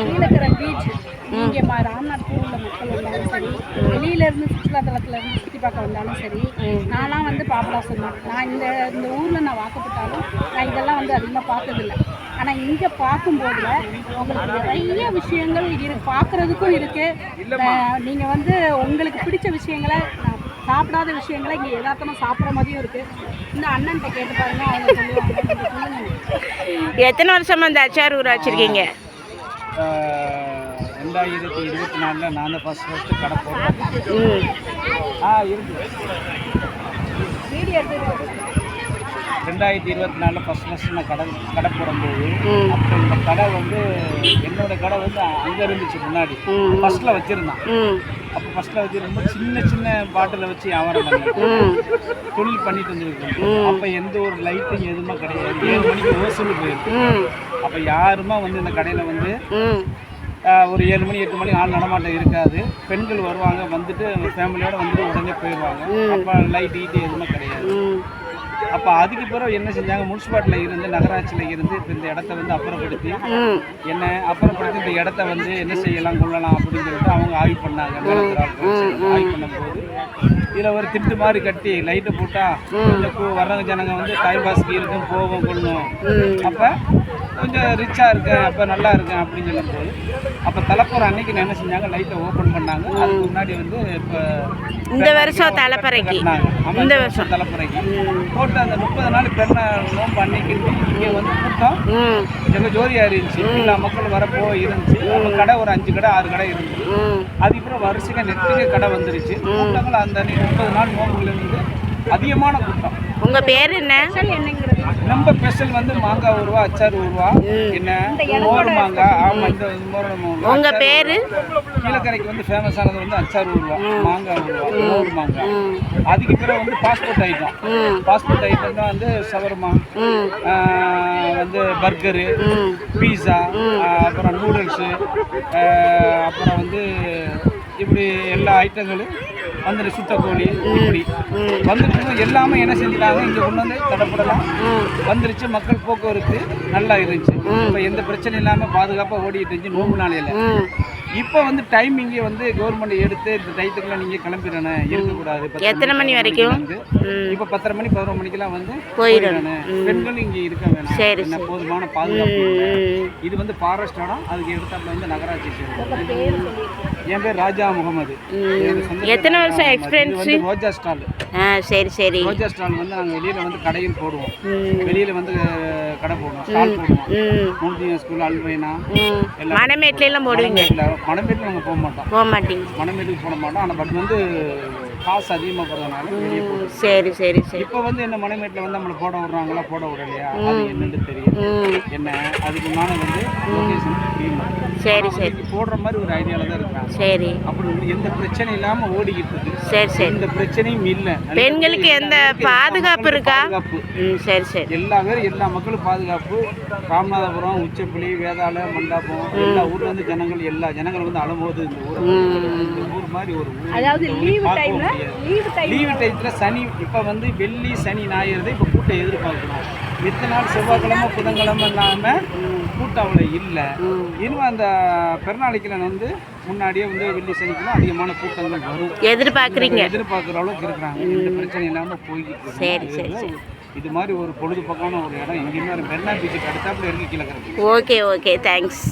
Kilakarai beach இங்கே ராம்நாத்பூர் உள்ள மக்கள் வந்தாலும் சரி, வெளியிலேருந்து சுற்றுலா தலத்துலேருந்து சுற்றி பார்க்க வந்தாலும் சரி, நான்லாம் வந்து பாபநாசம் தான். நான் இந்த ஊரில் நான் வாக்கப்பட்டாலும் நான் இதெல்லாம் வந்து அதிகமாக பார்த்ததில்லை. ஆனால் இங்கே பார்க்கும்போது உங்களுக்கு நிறைய விஷயங்கள் பார்க்குறதுக்கும் இருக்குது. நீங்கள் வந்து உங்களுக்கு பிடிச்ச விஷயங்களை, சாப்பிடாத விஷயங்களை இங்கே யதார்த்தமாக சாப்பிட்ற மாதிரியும் இருக்குது. இந்த அண்ணன்கிட்ட கேட்டு பாருங்க, அவங்க சொல்லுவாங்க. எத்தனை வருஷமாக இந்த அச்சார் ஊரை வச்சுருக்கீங்க? 2024 நான் தான் ஃபஸ்ட்டு கடை போடுறேன். இருக்கு. 2024 ஃபஸ்ட்டு நான் கடை போடும்போது, அப்போ இந்த கடை வந்து என்னோடய கடை வந்து அங்கே இருந்துச்சு. முன்னாடி ஃபஸ்ட்டில் வச்சுருந்தான். அப்போ ஃபஸ்ட்டில் வச்சுருந்தோம் சின்ன சின்ன பாட்டிலை வச்சு வியாபாரம் பண்ணி தொழில் பண்ணிட்டு வந்துருக்கோம். அப்போ எந்த ஒரு லைட்டும் எதுவுமே கிடையாது. 7 மணிக்கு ஓசூல் போயிருக்கு. அப்போ யாருமே வந்து இந்த கடையில் வந்து ஒரு 7 மணி 8 மணி ஆள் நடமாட்டம் இருக்காது. பெண்கள் வருவாங்க, வந்துட்டு ஃபேமிலியோடு வந்துட்டு உடனே போயிடுவாங்க. அப்போ லைட் கீட்டு எதுவுமே கிடையாது. அப்போ அதுக்கு பிறகு என்ன செஞ்சாங்க, முனிசிபாலிட்டியில் இருந்து நகராட்சியில் இருந்து இப்போ இந்த இடத்த வந்து அப்புறப்படுத்தி இந்த இடத்த வந்து என்ன செய்யலாம் கொள்ளலாம் அப்படின்னு சொல்லிட்டு அவங்க ஆய்வு பண்ணாங்க. ஆய்வு பண்ணும்போது இதில் ஒரு திட்டு மாதிரி கட்டி லைட்டை போட்டால் கொஞ்சம் வர்றவங்க ஜனங்க வந்து டைம் பாஸ்க்கு இருக்கும், போவோம் கொள்ளணும். அப்போ கொஞ்சம் ரிச்சாக இருக்கேன், அப்போ நல்லா இருக்கேன் அப்படின்னு சொல்லும்போது அப்போ தலைப்புற அன்னைக்கு என்ன செஞ்சாங்க, லைட்டை ஓப்பன் பண்ணாங்க. அதுக்கு முன்னாடி வந்து இப்போ இந்த வருஷம் தலைப்பறைக்கு இந்த வருஷம் தலைப்பறைக்கு போட்டு அந்த 30 நாள் பெண்ணை நோம்பு அன்னைக்கு இங்கே வந்து கூட்டம் எங்கள் ஜோதியாக இருந்துச்சு. எல்லா மக்கள் வரப்போ இருந்துச்சு. நம்ம கடை ஒரு 5 கடை 6 கடை இருந்துச்சு. அதுக்கப்புறம் வருஷங்க நெத்திக கடை வந்துருச்சு. கூட்டங்கள் அந்த 30 நாள் நோம்புலேருந்து அதிகமான கூட்டம். உங்கள் பேர் என்ன? நம்ம ஸ்பெஷல் வந்து மாங்காய் ஊறுவா, அச்சார் ஊறுவா, என்ன மோர் மாங்காய். ஆமாம், இந்த மோர் மாங்காய். உங்கள் பேர்? கீழக்கரைக்கு வந்து ஃபேமஸானது வந்து அச்சார் ஊறுவா, மாங்காய் ஊறுவா, மோர் மாங்காய். அதுக்கு பிறகு வந்து பாஸ்போர்ட் ஐட்டம் தான் வந்து சவர்மா, வந்து பர்கரு, பீஸா, அப்புறம் நூடுல்ஸு, அப்புறம் வந்து இப்படி எல்லா ஐட்டங்களும் வந்துட்டு சுத்தக்கோழி இப்படி வந்துட்டு எல்லாமே என்ன செஞ்சுட்டாங்க, இங்கே கொண்டு வந்து தடப்படலாம் வந்துருச்சு. மக்கள் போக்குவரத்து நல்லா இருந்துச்சு. இப்போ எந்த பிரச்சனையும் இல்லாமல் பாதுகாப்பாக ஓடிட்டு இருந்துச்சு நோம்பு நாளையில். இப்போ வந்து டைமிங்கே வந்து கவர்மெண்ட் எடுத்து இந்த டயத்துக்குலாம் நீங்கள் கிளம்பிடணும், இருக்கக்கூடாது. எத்தனை மணி வரைக்கும்? இப்போ 10:30 மணி 11 மணிக்கெல்லாம் வந்து போயிடணும். பெண்களும் இங்கே இருக்க வேணும். என்ன போதுமான பாதுகாப்பு. இது வந்து ஃபாரஸ்ட் இடம். அதுக்கு எடுத்தாப்புல வந்து நகராட்சி. என் பேர் ராஜா முகமது. எத்தனை வருஷம் எக்ஸ்பீரியன்ஸ்? ரோஜா ஸ்டால். சரி சரி. ரோஜா ஸ்டால் வந்து நாங்கள் வெளியில் வந்து கடையில் போடுவோம். வெளியில் வந்து கடை போடுவோம், ஸ்டால் போடுவோம். மூர்த்தியா ஸ்கூல், அல்வைனா, மணமேட்லாம் போடுவீங்க? மணமேட்டில் நாங்கள் போக மாட்டோம். மணமேட்டுக்கு போட மாட்டோம். ஆனால் பட் வந்து காசு அதிகமாக போகிறதுனால வெளியே போடுவோம். சரி சரி சரி. இப்போ வந்து என்ன மணமேட்டில் வந்து நம்மளை போட விட்றாங்களா போட விடலையா அது என்னன்னு தெரியும். என்ன அதுக்கு மேலே வந்து லொகேஷன் சரி சரி போடுற மாதிரி ஒரு ஐடியாவில் தான் இருக்கிறாங்க. சரி. அப்படி எந்த பிரச்சனையும் இல்லாமல் ஓடிக்கிட்டு இருக்கு. சரி சரி. எந்த பிரச்சனையும் இல்லை. பெண்களுக்கு எந்த பாதுகாப்பு இருக்கா? சரி சரி. எல்லா மக்களும் பாதுகாப்பு. ராமநாதபுரம், உச்சப்புலி, வேதாள, மண்டாபம் எல்லா ஊர்ல இருந்து ஜனங்கள் எல்லா ஜனங்களும் வந்து அழும்போது இந்த ஊர் மாதிரி ஒரு ஊர். அதாவது லீவு டயத்தில் சனி இப்போ வந்து வெள்ளி சனி ஞாயிறு இப்போ கூட்டம் எதிர்பார்க்கணும். மித்த நாள் செவ்வாய்க்கிழமை புதன்கிழமை இல்லாமல் கூட்டம் அவ்வளோ இல்லை. இன்னும் அந்த பெருநாளைக்கில் வந்து முன்னாடியே வந்து வெள்ளி சனிக்கெல்லாம் அதிகமான கூட்டங்கள் வரும். எதிர்பார்க்குற அளவுக்கு இருக்கிறாங்க. எந்த பிரச்சனை இல்லாமல் போய்கிட்டு. சரி சரி சரி. இது மாதிரி ஒரு பொழுதுபோக்கான ஒரு இடம் எங்கேயுமே மெரினா பீச்சுக்கு அடுத்தாப்புல இருக்கு கீழக்கரை. Okay okay, thanks.